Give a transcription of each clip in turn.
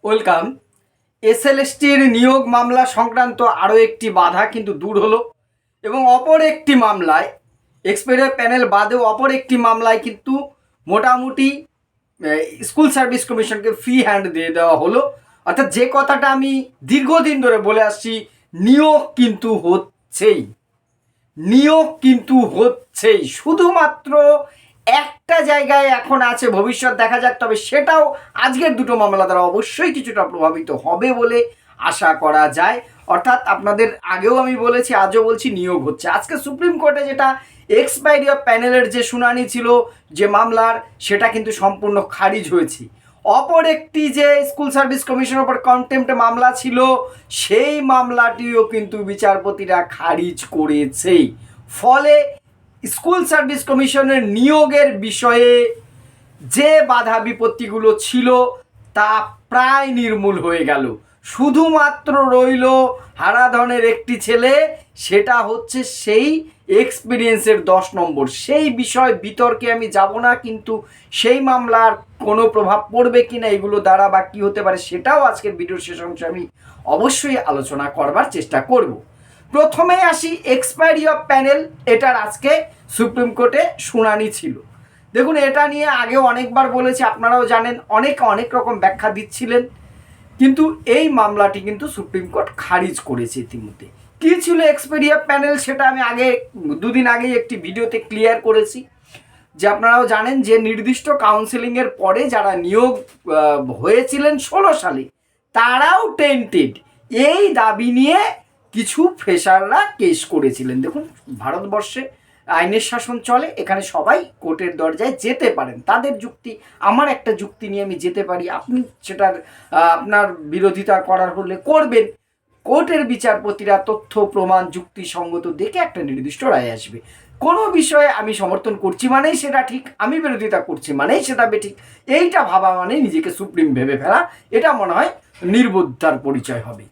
Welcome. এসএলএসটির নিয়োগ মামলা সংক্রান্ত আরও একটি বাধা কিন্তু দূর হলো এবং অপর একটি মামলায় এক্সপায়ার প্যানেল বাদেও অপর একটি মামলায় কিন্তু মোটামুটি স্কুল সার্ভিস কমিশনকে ফ্রি হ্যান্ড দিয়ে দেওয়া হলো। অর্থাৎ যে কথাটা আমি দীর্ঘদিন ধরে বলে আসছি, নিয়োগ কিন্তু হচ্ছেই। শুধুমাত্র একটা জায়গায় এখন আছে, ভবিষ্যৎ দেখা যাক, তবে সেটাও আজকের দুটো মামলা দ্বারা অবশ্যই কিছুটা প্রভাবিত হবে বলে আশা করা যায়। অর্থাৎ আপনাদের আগেও আমি বলেছি, আজও বলছি, নিয়োগ হচ্ছে। আজকে সুপ্রিম কোর্টে যেটা এক্সপায়ারি অফ প্যানেলের যে শুনানি ছিল যে মামলার, সেটা কিন্তু সম্পূর্ণ খারিজ হয়েছে। অপর একটি যে স্কুল সার্ভিস কমিশনের উপর কন্টেম্পট মামলা ছিল, সেই মামলাটিও কিন্তু বিচারপতিরা খারিজ করেছে। ফলে স্কুল সার্ভিস কমিশনের নিয়োগের বিষয়ে যে বাধা বিপত্তিগুলো ছিল তা প্রায় নির্মূল হয়ে গেল। শুধুমাত্র রইল হারাধনের একটি ছেলে, সেটা হচ্ছে সেই এক্সপিরিয়েন্সের 10 নম্বর। সেই বিষয় বিতর্কে আমি যাব না, কিন্তু সেই মামলার কোনো প্রভাব পড়বে কিনা, এগুলো দ্বারা বা কী হতে পারে, সেটাও আজকের ভিডিওর শেষ অংশে আমি অবশ্যই আলোচনা করবার চেষ্টা করব। প্রথমে আসি এক্সপায়ারি অফ প্যানেল। এটার আজকে সুপ্রিম কোর্টে শুনানি ছিল। দেখুন, এটা নিয়ে আগেও অনেকবার বলেছি, আপনারাও জানেন, অনেক রকম ব্যাখ্যা দিচ্ছিলেন, কিন্তু এই মামলাটি কিন্তু সুপ্রিম কোর্ট খারিজ করেছে ইতিমধ্যে। কী ছিল এক্সপায়ারি অফ প্যানেল, সেটা আমি দুদিন আগেই একটি ভিডিওতে ক্লিয়ার করেছি। যে আপনারাও জানেন যে নির্দিষ্ট কাউন্সেলিংয়ের পরে যারা নিয়োগ হয়েছিলেন 16 সালে, তারাও টেন্টেড এই দাবি নিয়ে কিছু ফ্রেশাররা কেস করেছিলেন। দেখুন, ভারতবর্ষে আইনের শাসন চলে, এখানে সবাই কোর্টের দরজায় যেতে পারেন। তাদের যুক্তি, আমার একটা যুক্তি নিয়ে আমি যেতে পারি, আপনি সেটার আপনার বিরোধিতা করার হলে করবেন। কোর্টের বিচারপতিরা তথ্য প্রমাণ যুক্তিসঙ্গত দেখে একটা নির্দিষ্ট রায় আসবে। কোনো বিষয়ে আমি সমর্থন করছি মানেই সেটা ঠিক, আমি বিরোধিতা করছি মানেই সেটা বেঠিক, এইটা ভাবা মানে নিজেকে সুপ্রিম ভেবে ফেলা। এটা মনে হয় নির্বোধতার পরিচয় হবে।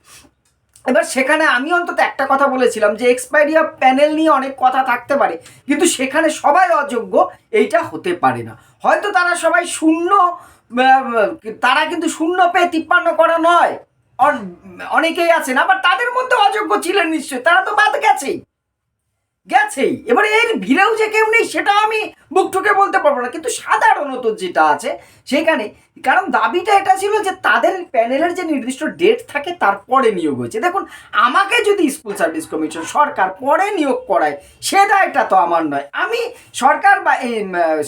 এবার সেখানে আমি অন্তত একটা কথা বলেছিলাম যে এক্সপায়ারি অফ প্যানেল নিয়ে অনেক কথা থাকতে পারে, কিন্তু সেখানে সবাই অযোগ্য এইটা হতে পারে না। হয়তো তারা সবাই শূন্য, তারা কিন্তু শূন্য পেয়ে 53 করা নয়, অনেকেই আছেন আবার তাদের মধ্যে অযোগ্য ছিলেন নিশ্চয়ই, তারা তো বাদ গেছেই। এবারে এর ভিড়েও যে কেউ নেই সেটা আমি বুক ঠুকে বলতে পারবো না, কিন্তু সাধারণত যেটা আছে সেখানে, কারণ দাবিটা এটা ছিল যে তাদের প্যানেলের যে নির্দিষ্ট ডেট থাকে তারপরে নিয়োগ হয়েছে। দেখুন, আমাকে যদি স্কুল সার্ভিস কমিশন সরকার পরে নিয়োগ করায়, সে দায়টা তো আমার নয়। আমি সরকার বা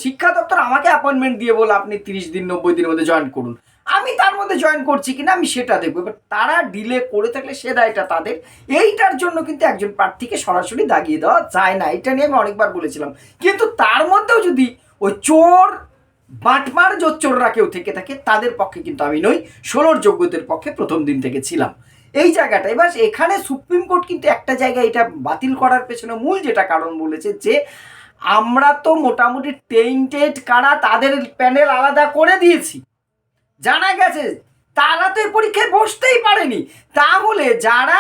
শিক্ষা দপ্তর আমাকে অ্যাপয়েন্টমেন্ট দিয়ে বলে আপনি 30 দিন 90 দিনের মধ্যে জয়েন করুন, আমি তার মধ্যে জয়েন করছি কিনা আমি সেটা দেখবো। এবার তারা ডিলে করে থাকলে সে দায়টা তাদের। এইটার জন্য কিন্তু একজন প্রার্থীকে সরাসরি দাগিয়ে দেওয়া যায় না, এটা নিয়ে আমি অনেকবার বলেছিলাম। কিন্তু তার মধ্যেও যদি ওই চোর বাটমার জোচ্চোররা কেউ থেকে থাকে, তাদের পক্ষে কিন্তু আমি নই, 16 যোগ্যদের পক্ষে প্রথম দিন থেকে ছিলাম। এই জায়গাটা এবার এখানে সুপ্রিম কোর্ট কিন্তু একটা জায়গায় এটা বাতিল করার পেছনে মূল যেটা কারণ বলেছে, যে আমরা তো মোটামুটি টেন্টেড কারা তাদের প্যানেল আলাদা করে দিয়েছি, জানা গেছে তারা তো এই পরীক্ষায় বসতেই পারেনি, তাহলে যারা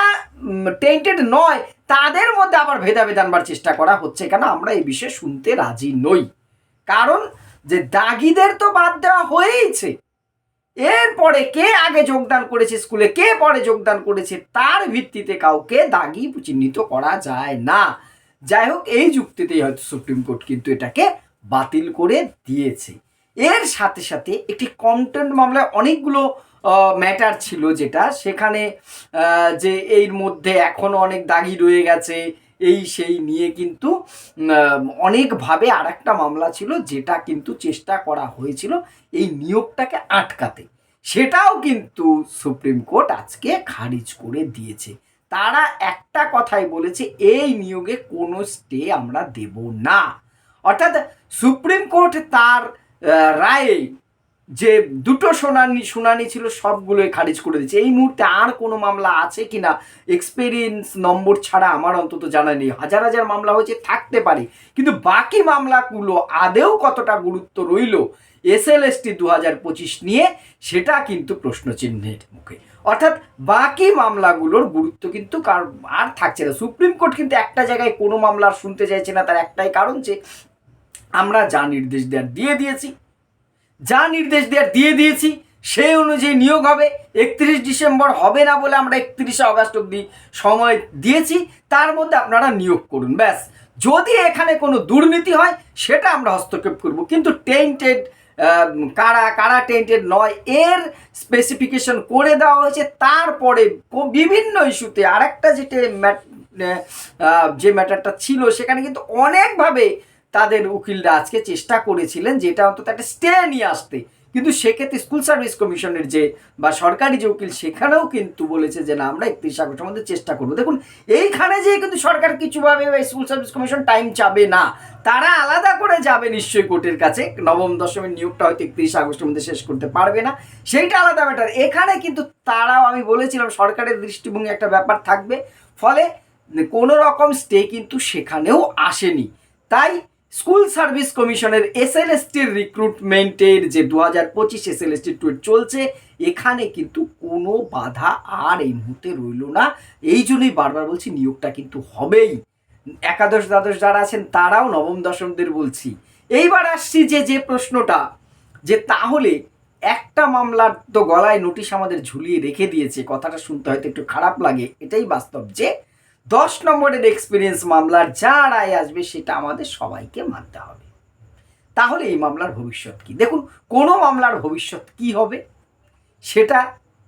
টেন্টেড নয় তাদের মধ্যে আবার ভেদাভেদ আনবার চেষ্টা করা হচ্ছে কেন, আমরা এই বিষয়ে শুনতে রাজি নই। কারণ যে দাগিদের তো বাদ দেওয়া হয়েইছে, এরপরে কে আগে যোগদান করেছে স্কুলে, কে পরে যোগদান করেছে, তার ভিত্তিতে কাউকে দাগি চিহ্নিত করা যায় না। যাই হোক, এই যুক্তিতেই হয়তো সুপ্রিম কোর্ট কিন্তু এটাকে বাতিল করে দিয়েছে। এর সাথে সাথে একটি কন্টেন্ট মামলায় অনেকগুলো ম্যাটার ছিল, যেটা সেখানে যে এর মধ্যে এখনও অনেক দাগি রয়ে গেছে, এই সেই নিয়ে কিন্তু অনেকভাবে আর একটা মামলা ছিল, যেটা কিন্তু চেষ্টা করা হয়েছিল এই নিয়োগটাকে আটকাতে, সেটাও কিন্তু সুপ্রিম কোর্ট আজকে খারিজ করে দিয়েছে। তারা একটা কথাই বলেছে, এই নিয়োগে কোনো স্টে আমরা দেব না। অর্থাৎ সুপ্রিম কোর্ট তার রায়ে যে দুটো শুনানি ছিল সবগুলোই খারিজ করে দিচ্ছে। এই মুহূর্তে আর কোনো মামলা আছে কিনা এক্সপিরিয়েন্স নম্বর ছাড়া আমার অন্তত জানা নেই। হাজার হাজার মামলা হয়েছে, থাকতে পারে, কিন্তু বাকি মামলাগুলো আদেও কতটা গুরুত্ব রইল এসএলএসটি 2025 নিয়ে, সেটা কিন্তু প্রশ্নচিহ্নের মুখে। অর্থাৎ বাকি মামলাগুলোর গুরুত্ব কিন্তু আর থাকছে না। সুপ্রিম কোর্ট কিন্তু একটা জায়গায় কোনো মামলা শুনতে চাইছে না, তার একটাই কারণ, যে আমরা যা নির্দেশ দেওয়ার দিয়ে দিয়েছি, সেই অনুযায়ী নিয়োগ হবে। 31 ডিসেম্বর হবে না বলে আমরা 31শে অগাস্ট অবধি সময় দিয়েছি, তার মধ্যে আপনারা নিয়োগ করুন। ব্যাস, যদি এখানে কোনো দুর্নীতি হয় সেটা আমরা হস্তক্ষেপ করব, কিন্তু টেন্টেড কারা কারা টেন্টেড নয় এর স্পেসিফিকেশন করে দেওয়া হয়েছে। তারপরে বিভিন্ন ইস্যুতে আরেকটা যে ম্যাটারটা ছিল সেখানে কিন্তু অনেকভাবে তাদের উকিলরা আজকে চেষ্টা করেছিলেন যেটা অন্তত একটা স্টে নিয়ে আসতে, কিন্তু সেক্ষেত্রে স্কুল সার্ভিস কমিশনের যে বা সরকারি যে উকিল সেখানেও কিন্তু বলেছে যে না, আমরা 31 আগস্টের মধ্যে চেষ্টা করবো। দেখুন, এইখানে যে কিন্তু সরকার কিছুভাবে স্কুল সার্ভিস কমিশন টাইম চাবে না, তারা আলাদা করে যাবে নিশ্চয়ই কোর্টের কাছে। নবম দশমের নিয়োগটা হয়তো 31 আগস্টের মধ্যে শেষ করতে পারবে না, সেইটা আলাদা ম্যাটার। এখানে কিন্তু তারাও, আমি বলেছিলাম সরকারের দৃষ্টিভঙ্গি একটা ব্যাপার থাকবে, ফলে কোনো রকম স্টে কিন্তু সেখানেও আসেনি। তাই স্কুল সার্ভিস কমিশনের এসএলএসটির রিক্রুটমেন্টের যে 2025 এসএলএসটি চলছে, এখানে কিন্তু কোনো বাধা আর এই মুহূর্তে রইল না। এই জন্যই বারবার বলছি নিয়োগটা কিন্তু হবেই। একাদশ দ্বাদশ যারা আছেন তারাও, নবম দশমদের বলছি। এইবার আসছি যে প্রশ্নটা, যে তাহলে একটা মামলার তো গলায় নোটিশ আমাদের ঝুলিয়ে রেখে দিয়েছে, কথাটা শুনতে হয়তো একটু খারাপ লাগে, এটাই বাস্তব, যে 10 নম্বরের এক্সপিরিয়েন্স মামলার যা রায় আসবে সেটা আমাদের সবাইকে মানতে হবে। তাহলে এই মামলার ভবিষ্যৎ কি? দেখুন, কোনো মামলার ভবিষ্যৎ কি হবে সেটা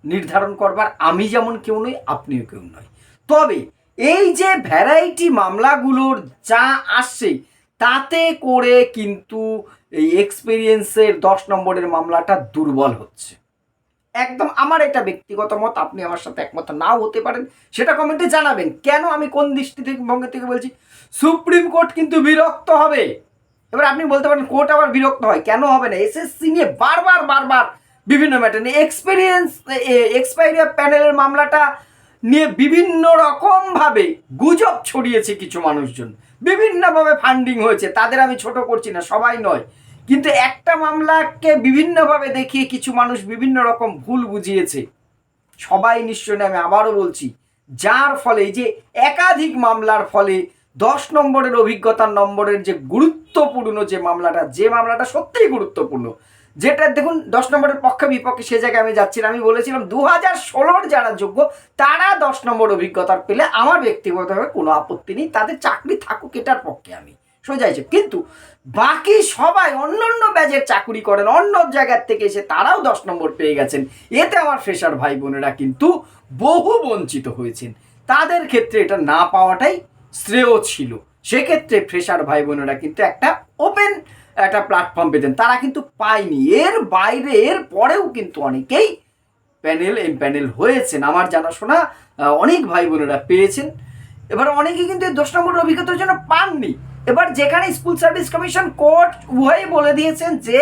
নির্ধারণ করবার আমি যেমন কেউ নই, আপনিও কেউ নয়। তবে এই যে ভ্যারাইটি মামলাগুলোর যা আসছে তাতে করে কিন্তু এই এক্সপিরিয়েন্সের 10 নম্বরের মামলাটা দুর্বল হচ্ছে। একদম আমার এটা ব্যক্তিগত মত, আপনি আমার সাথে একমত নাও হতে পারেন, সেটা কমেন্টে জানাবেন। কেন, আমি কোন দৃষ্টি থেকে ভঙ্গি থেকে বলছি। সুপ্রিম কোর্ট কিন্তু বিরক্ত হবে। এবার আপনি বলতে পারেন কোর্ট আবার বিরক্ত হয়, কেন হবে না? এসএসসি নিয়ে বারবার বিভিন্ন ম্যাটার নিয়ে এক্সপায়ারি প্যানেলের মামলাটা নিয়ে বিভিন্ন রকমভাবে গুজব ছড়িয়েছে কিছু মানুষজন, বিভিন্নভাবে ফান্ডিং হয়েছে, তাদের আমি ছোট করছি না, সবাই নয়, কিন্তু একটা মামলাকে বিভিন্নভাবে দেখিয়ে কিছু মানুষ বিভিন্ন রকম ভুল বুঝিয়েছে, সবাই নিশ্চয়ই, আমি আবারও বলছি, যার ফলে যে একাধিক মামলার ফলে 10 নম্বরের অভিজ্ঞতার নম্বরের যে গুরুত্বপূর্ণ যে মামলাটা সত্যিই গুরুত্বপূর্ণ, যেটা দেখুন 10 নম্বরের পক্ষে বিপক্ষে, সে জায়গায় আমি যাচ্ছি না। আমি বলেছিলাম 2016 যারা যোগ্য তারা 10 নম্বর অভিজ্ঞতার পেলে আমার ব্যক্তিগতভাবে কোনো আপত্তি নেই, তাদের চাকরি থাকুক, এটার পক্ষে আমি সোজা হিসেবে। কিন্তু বাকি সবাই অন্য ব্যাচের চাকরি করেন, অন্য জায়গার থেকে এসে তারাও 10 নম্বর পেয়ে গেছেন, এতে আমার ফ্রেশার ভাই বোনেরা কিন্তু বহু বঞ্চিত হয়েছেন। তাদের ক্ষেত্রে এটা না পাওয়াটাই শ্রেয় ছিল। সেক্ষেত্রে ফ্রেশার ভাই বোনেরা কিন্তু একটা ওপেন একটা প্ল্যাটফর্ম পেতেন, তারা কিন্তু পায়নি। এর বাইরে এর পরেও কিন্তু অনেকেই প্যানেল হয়েছেন, আমার জানাশোনা অনেক ভাই বোনেরা পেয়েছেন। এবার অনেকে কিন্তু 10 নম্বরের অভিজ্ঞতার জন্য পাননি। এবার যেখানে স্কুল সার্ভিস কমিশন, কোর্ট উভয়ই বলে দিয়েছেন যে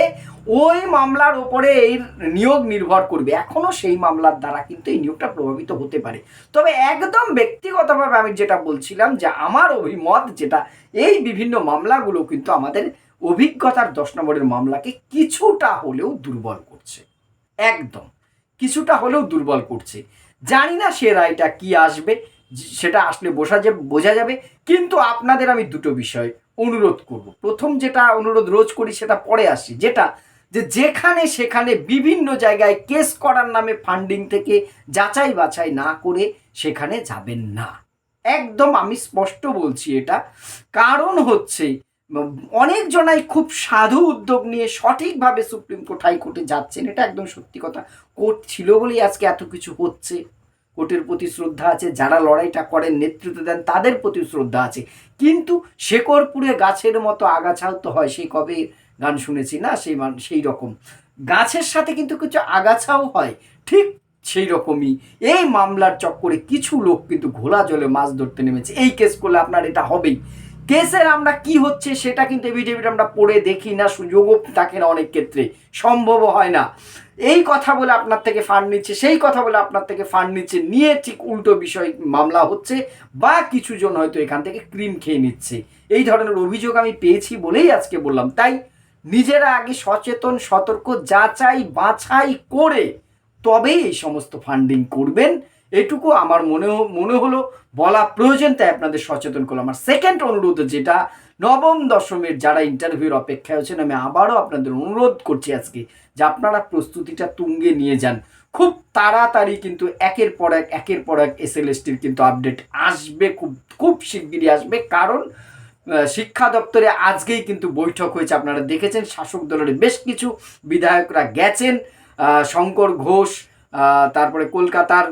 ওই মামলার ওপরে এই নিয়োগ নির্ভর করবে, এখনও সেই মামলার দ্বারা কিন্তু এই নিয়োগটা প্রভাবিত হতে পারে। তবে একদম ব্যক্তিগতভাবে আমি যেটা বলছিলাম, যে আমার অভিমত যেটা, এই বিভিন্ন মামলাগুলো কিন্তু আমাদের অভিজ্ঞতার 10 নম্বরের মামলাকে কিছুটা হলেও দুর্বল করছে, একদম কিছুটা হলেও দুর্বল করছে। জানি না সে রায়টা কি আসবে, সেটা আসলে বোঝা যাবে। কিন্তু আপনাদের আমি দুটো বিষয় অনুরোধ করব। প্রথম যেটা অনুরোধ রোজ করি সেটা পরে আসি, যেটা যে যেখানে সেখানে বিভিন্ন জায়গায় কেস করার নামে ফান্ডিং থেকে যাচাই বাছাই না করে সেখানে যাবেন না, একদম আমি স্পষ্ট বলছি এটা। কারণ হচ্ছে অনেক জনাই খুব সাধু উদ্যোগ নিয়ে সঠিকভাবে সুপ্রিম কোর্ট হাইকোর্টে যাচ্ছেন, এটা একদম সত্যি কথা। কোর্ট ছিল বলেই আজকে এত কিছু হচ্ছে, কোর্টের প্রতি শ্রদ্ধা আছে, যারা লড়াইটা করেন নেতৃত্ব দেন তাদের প্রতি শ্রদ্ধা আছে। কিন্তু শেকড়পুরে গাছের মতো আগাছাও তো হয়, সেই কবে গান শুনেছি না, সেই রকম গাছের সাথে কিন্তু কিছু আগাছাও হয়, ঠিক সেই রকমই এই মামলার চক্করে কিছু লোক কিন্তু ঘোলা জলে মাছ ধরতে নেমেছে। এই কেস করলে আপনার এটা হবেই। কেসের আমরা কি হচ্ছে সেটা কিন্তু এভিডেভিট আমরা পড়ে দেখি না, সুযোগও থাকে না, অনেক ক্ষেত্রে সম্ভবও হয় না। এই কথা বলে আপনার থেকে ফান্ড নিচ্ছে, সেই কথা বলে আপনার থেকে ফান্ড নিচ্ছে, নিয়ে ঠিক উল্টো বিষয় মামলা হচ্ছে, বা কিছু জন হয়তো এখান থেকে ক্রিম খেয়ে নিচ্ছে। এই ধরনের অভিযোগ আমি পেয়েছি বলেই আজকে বললাম। তাই নিজেরা আগে সচেতন, সতর্ক, যাচাই বাছাই করে তবেই এই সমস্ত ফান্ডিং করবেন। এটুকু আমার মনে হলো বলা প্রয়োজন, তাই আপনাদের সচেতন করলাম। আমার সেকেন্ড অনুরোধ যেটা, নবম দশমের যারা ইন্টারভিউর অপেক্ষায় আছেন, আমি আবারও আপনাদের অনুরোধ করছি আজকে যে আপনারা প্রস্তুতিটা তুঙ্গে নিয়ে যান। খুব তাড়াতাড়ি কিন্তু একের পর এক এসএলএসটির কিন্তু আপডেট আসবে, খুব খুব শিগগিরই আসবে। কারণ শিক্ষা দপ্তরে আজকেই কিন্তু বৈঠক হয়েছে, আপনারা দেখেছেন শাসক দলের বেশ কিছু বিধায়করা গেছেন, শঙ্কর ঘোষ, তারপরে কলকাতার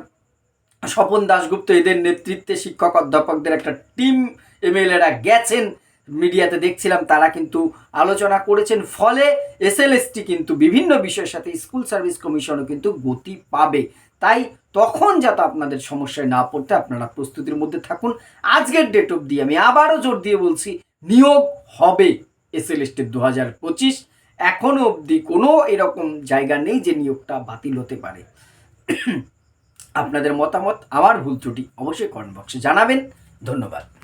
স্বপন দাশগুপ্ত, এদের নেতৃত্বে শিক্ষক অধ্যাপকদের একটা টিম এমএলএরা গেছেন, মিডিয়াতে দেখছিলাম তারা কিন্তু আলোচনা করেছেন। ফলে এসএলএসটি কিন্তু বিভিন্ন বিষয়ের সাথে স্কুল সার্ভিস কমিশনও কিন্তু গতি পাবে। তাই তখন যাতে আপনাদের সমস্যায় না পড়তে আপনারা প্রস্তুতির মধ্যে থাকুন। আজকের ডেট অবধি আমি আবারও জোর দিয়ে বলছি, নিয়োগ হবে এসএলএসটির 2025। এখনো অবধি কোনো এরকম জায়গা নেই যে নিয়োগটা বাতিল হতে পারে। আপনাদের মতামত, আমার ভুল ত্রুটি অবশ্যই কমেন্ট বক্সে জানাবেন। ধন্যবাদ।